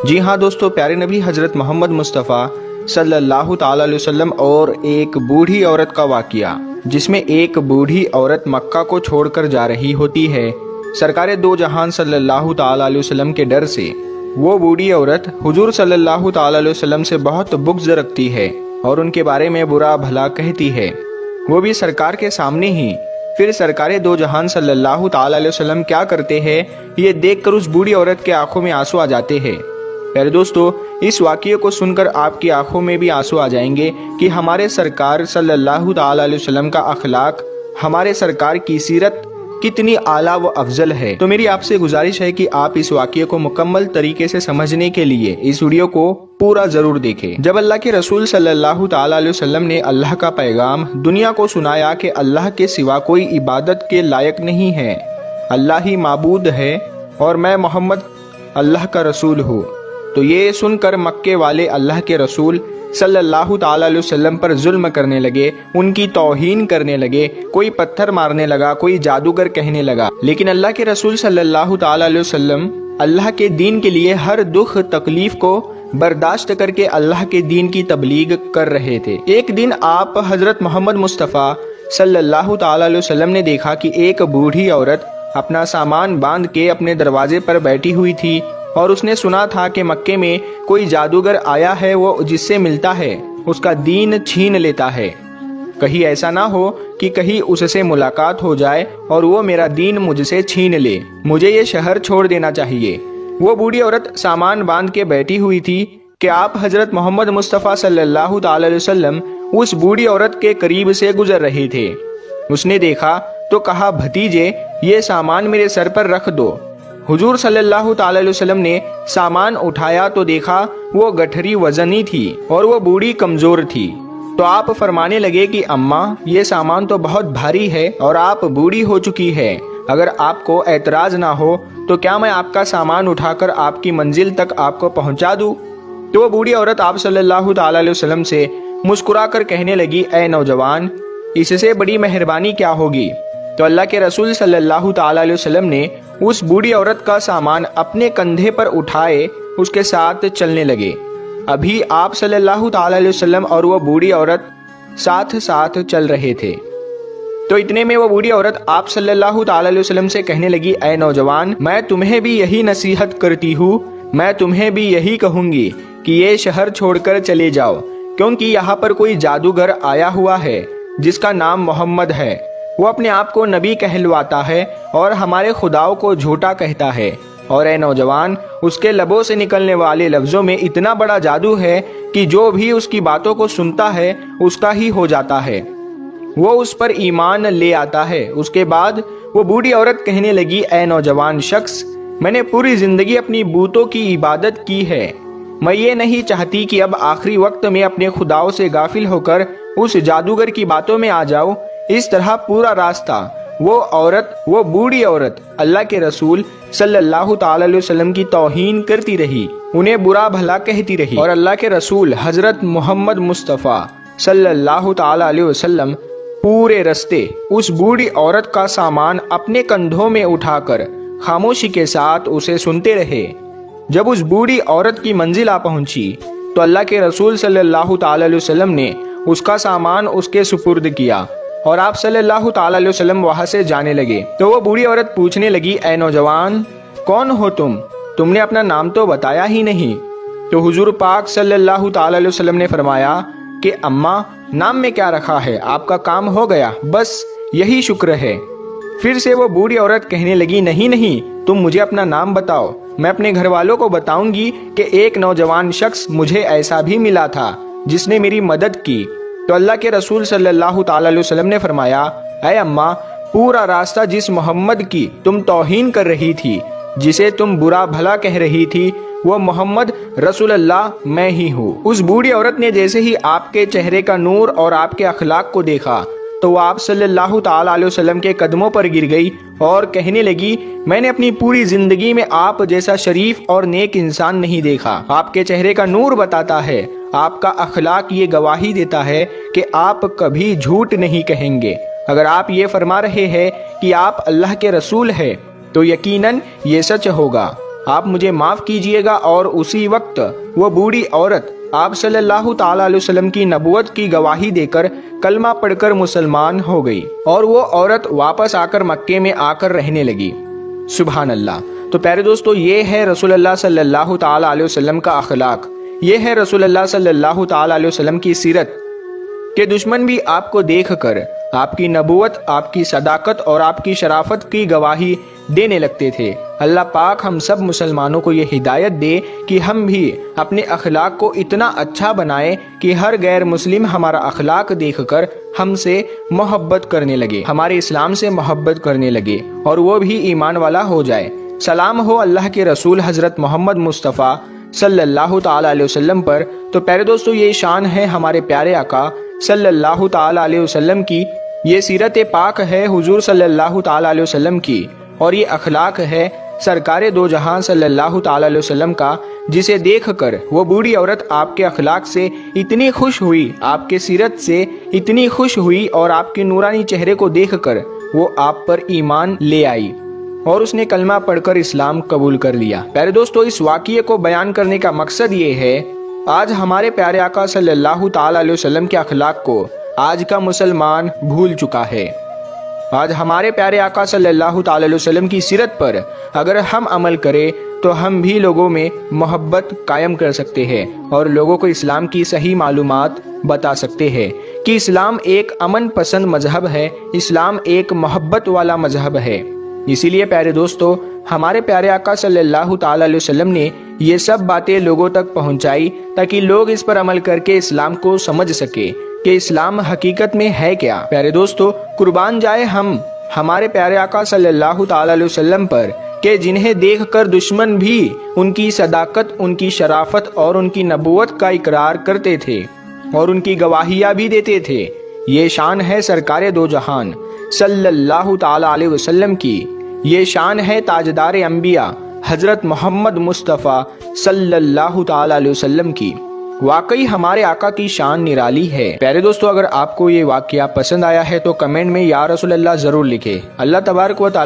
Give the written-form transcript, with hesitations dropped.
جی ہاں دوستو، پیارے نبی حضرت محمد مصطفیٰ صلی اللہ تعالی علیہ وسلم اور ایک بوڑھی عورت کا واقعہ، جس میں ایک بوڑھی عورت مکہ کو چھوڑ کر جا رہی ہوتی ہے سرکار دو جہان صلی اللہ تعالی علیہ وسلم کے ڈر سے۔ وہ بوڑھی عورت حضور صلی اللہ تعالی علیہ وسلم سے بہت بغض رکھتی ہے اور ان کے بارے میں برا بھلا کہتی ہے، وہ بھی سرکار کے سامنے ہی۔ پھر سرکار دو جہان صلی اللہ تعالی علیہ وسلم کیا کرتے ہیں، یہ دیکھ کر اس بوڑھی عورت کے آنکھوں میں آنسو آ جاتے ہیں۔ پیارے دوستو، اس واقعے کو سن کر آپ کی آنکھوں میں بھی آنسو آ جائیں گے کہ ہمارے سرکار صلی اللہ تعالی علیہ وسلم کا اخلاق، ہمارے سرکار کی سیرت کتنی اعلیٰ و افضل ہے۔ تو میری آپ سے گزارش ہے کہ آپ اس واقعے کو مکمل طریقے سے سمجھنے کے لیے اس ویڈیو کو پورا ضرور دیکھیں۔ جب اللہ کے رسول صلی اللہ تعالی علیہ وسلم نے اللہ کا پیغام دنیا کو سنایا کہ اللہ کے سوا کوئی عبادت کے لائق نہیں ہے، اللہ ہی معبود ہے اور میں محمد اللہ کا رسول ہوں، تو یہ سن کر مکے والے اللہ کے رسول صلی اللہ تعالی علیہ وسلم پر ظلم کرنے لگے، ان کی توہین کرنے لگے، کوئی پتھر مارنے لگا، کوئی جادوگر کہنے لگا۔ لیکن اللہ کے رسول صلی اللہ تعالی علیہ وسلم اللہ کے دین کے لیے ہر دکھ تکلیف کو برداشت کر کے اللہ کے دین کی تبلیغ کر رہے تھے۔ ایک دن آپ حضرت محمد مصطفیٰ صلی اللہ تعالی علیہ وسلم نے دیکھا کہ ایک بوڑھی عورت اپنا سامان باندھ کے اپنے دروازے پر بیٹھی ہوئی تھی، اور اس نے سنا تھا کہ مکے میں کوئی جادوگر آیا ہے، وہ جس سے ملتا ہے اس کا دین چھین لیتا ہے۔ کہیں ایسا نہ ہو کہ کہیں اس سے ملاقات ہو جائے اور وہ میرا دین مجھ سے چھین لے، مجھے یہ شہر چھوڑ دینا چاہیے۔ وہ بوڑھی عورت سامان باندھ کے بیٹھی ہوئی تھی کہ آپ حضرت محمد مصطفیٰ صلی اللہ تعالی علیہ وسلم اس بوڑھی عورت کے قریب سے گزر رہے تھے۔ اس نے دیکھا تو کہا، بھتیجے یہ سامان میرے سر پر رکھ دو۔ حضور صلی اللہ تعالی علیہ وسلم نے سامان اٹھایا تو دیکھا وہ گٹھری وزنی تھی اور وہ بوڑھی کمزور تھی، تو آپ فرمانے لگے کہ اماں یہ سامان تو بہت بھاری ہے اور آپ بوڑھی ہو چکی ہے، اگر آپ کو اعتراض نہ ہو تو کیا میں آپ کا سامان اٹھا کر آپ کی منزل تک آپ کو پہنچا دوں؟ تو وہ بوڑھی عورت آپ صلی اللہ تعالی علیہ وسلم سے مسکرا کر کہنے لگی، اے نوجوان، اس سے بڑی مہربانی کیا ہوگی؟ تو اللہ کے رسول صلی اللہ تعالی علیہ وسلم نے اس بوڑھی عورت کا سامان اپنے کندھے پر اٹھائے اس کے ساتھ چلنے لگے۔ ابھی آپ صلی اللہ تعالی علیہ وسلم اور وہ بوڑھی عورت ساتھ ساتھ چل رہے تھے، تو اتنے میں وہ بوڑھی عورت آپ صلی اللہ تعالی علیہ وسلم سے کہنے لگی، اے نوجوان، میں تمہیں بھی یہی نصیحت کرتی ہوں، میں تمہیں بھی یہی کہوں گی کہ یہ شہر چھوڑ کر چلے جاؤ، کیونکہ یہاں پر کوئی جادوگر آیا ہوا ہے جس کا نام محمد ہے۔ وہ اپنے آپ کو نبی کہلواتا ہے اور ہمارے خداؤں کو جھوٹا کہتا ہے، اور اے نوجوان، اس کے لبوں سے نکلنے والے لفظوں میں اتنا بڑا جادو ہے کہ جو بھی اس کی باتوں کو سنتا ہے اس کا ہی ہو جاتا ہے، وہ اس پر ایمان لے آتا ہے۔ اس کے بعد وہ بوڑھی عورت کہنے لگی، اے نوجوان شخص، میں نے پوری زندگی اپنی بتوں کی عبادت کی ہے، میں یہ نہیں چاہتی کہ اب آخری وقت میں اپنے خداؤں سے غافل ہو کر اس جادوگر کی باتوں میں آ جاؤں۔ اس طرح پورا راستہ وہ بوڑھی عورت اللہ کے رسول صلی اللہ تعالی علیہ وسلم کی توہین کرتی رہی، انہیں برا بھلا کہتی رہی، اور اللہ کے رسول حضرت محمد مصطفیٰ صلی اللہ تعالی علیہ وسلم پورے رستے اس بوڑھی عورت کا سامان اپنے کندھوں میں اٹھا کر خاموشی کے ساتھ اسے سنتے رہے۔ جب اس بوڑھی عورت کی منزل آ پہنچی تو اللہ کے رسول صلی اللہ تعالی علیہ وسلم نے اس کا سامان اس کے سپرد کیا اور آپ صلی اللہ تعالی علیہ وسلم وہاں سے جانے لگے۔ تو وہ بوڑھی عورت پوچھنے لگی، اے نوجوان، کون ہو تم نے اپنا نام تو بتایا ہی نہیں۔ تو حضور پاک صلی اللہ تعالی علیہ وسلم نے فرمایا کہ اماں، نام میں کیا رکھا ہے، آپ کا کام ہو گیا، بس یہی شکر ہے۔ پھر سے وہ بوڑھی عورت کہنے لگی، نہیں، تم مجھے اپنا نام بتاؤ، میں اپنے گھر والوں کو بتاؤں گی کہ ایک نوجوان شخص مجھے ایسا بھی ملا تھا جس نے میری مدد کی۔ تو اللہ کے رسول صلی اللہ تعالی علیہ وسلم نے فرمایا، اے اماں، پورا راستہ جس محمد کی تم توہین کر رہی تھی، جسے تم برا بھلا کہہ رہی تھی، وہ محمد رسول اللہ میں ہی ہوں۔ اس بوڑھی عورت نے جیسے ہی آپ کے چہرے کا نور اور آپ کے اخلاق کو دیکھا تو وہ آپ صلی اللہ تعالی علیہ وسلم کے قدموں پر گر گئی اور کہنے لگی، میں نے اپنی پوری زندگی میں آپ جیسا شریف اور نیک انسان نہیں دیکھا۔ آپ کے چہرے کا نور بتاتا ہے، آپ کا اخلاق یہ گواہی دیتا ہے کہ آپ کبھی جھوٹ نہیں کہیں گے۔ اگر آپ یہ فرما رہے ہیں کہ آپ اللہ کے رسول ہیں تو یقیناً یہ سچ ہوگا۔ آپ مجھے معاف کیجئے گا۔ اور اسی وقت وہ بوڑھی عورت آپ صلی اللہ تعالیٰ علیہ وسلم کی نبوت کی گواہی دے کر کلمہ پڑھ کر مسلمان ہو گئی، اور وہ عورت واپس آ کر مکے میں آ کر رہنے لگی۔ سبحان اللہ۔ تو پیارے دوستو، یہ ہے رسول اللہ صلی اللہ تعالیٰ علیہ وسلم کا اخلاق، یہ ہے رسول اللہ صلی اللہ تعالیٰ علیہ وسلم کی سیرت، کہ دشمن بھی آپ کو دیکھ کر آپ کی نبوت، آپ کی صداقت اور آپ کی شرافت کی گواہی دینے لگتے تھے۔ اللہ پاک ہم سب مسلمانوں کو یہ ہدایت دے کہ ہم بھی اپنے اخلاق کو اتنا اچھا بنائیں کہ ہر غیر مسلم ہمارا اخلاق دیکھ کر ہم سے محبت کرنے لگے، ہمارے اسلام سے محبت کرنے لگے، اور وہ بھی ایمان والا ہو جائے۔ سلام ہو اللہ کے رسول حضرت محمد مصطفیٰ صلی اللہ تعالیٰ علیہ وسلم پر۔ تو پیارے دوستو، یہ شان ہے ہمارے پیارے آقا صلی اللہ تعالیٰ علیہ وسلم کی، یہ سیرت پاک ہے حضور صلی اللہ تعالیٰ علیہ وسلم کی، اور یہ اخلاق ہے سرکار دو جہاں صلی اللہ تعالیٰ علیہ وسلم کا، جسے دیکھ کر وہ بوڑھی عورت آپ کے اخلاق سے اتنی خوش ہوئی، آپ کے سیرت سے اتنی خوش ہوئی، اور آپ کے نورانی چہرے کو دیکھ کر وہ آپ پر ایمان لے آئی، اور اس نے کلمہ پڑھ کر اسلام قبول کر لیا۔ پیارے دوستو، اس واقعے کو بیان کرنے کا مقصد یہ ہے، آج ہمارے پیارے آقا صلی اللہ تعالیٰ علیہ وسلم کے اخلاق کو آج کا مسلمان بھول چکا ہے۔ آج ہمارے پیارے آقا صلی اللہ تعالیٰ علیہ وسلم کی سیرت پر اگر ہم عمل کریں تو ہم بھی لوگوں میں محبت قائم کر سکتے ہیں، اور لوگوں کو اسلام کی صحیح معلومات بتا سکتے ہیں کہ اسلام ایک امن پسند مذہب ہے، اسلام ایک محبت والا مذہب ہے۔ اسی لیے پیارے دوستو، ہمارے پیارے آقا صلی اللہ تعالیٰ علیہ وسلم نے یہ سب باتیں لوگوں تک پہنچائی تاکہ لوگ اس پر عمل کر کے اسلام کو سمجھ سکے کہ اسلام حقیقت میں ہے کیا۔ پیارے دوستو، قربان جائے ہم ہمارے پیارے آقا صلی اللہ تعالیٰ علیہ وسلم پر، کہ جنہیں دیکھ کر دشمن بھی ان کی صداقت، ان کی شرافت اور ان کی نبوت کا اقرار کرتے تھے، اور ان کی گواہیاں بھی دیتے تھے۔ یہ شان ہے سرکار دو جہان صلی اللہ تعالیٰ علیہ وسلم کی، یہ شان ہے تاجدار انبیاء حضرت محمد مصطفیٰ صلی اللہ تعالیٰ علیہ وسلم کی۔ واقعی ہمارے آقا کی شان نرالی ہے۔ پیارے دوستو، اگر آپ کو یہ واقعہ پسند آیا ہے تو کمنٹ میں یا رسول اللہ ضرور لکھیں۔ اللہ تبارک و تعالیٰ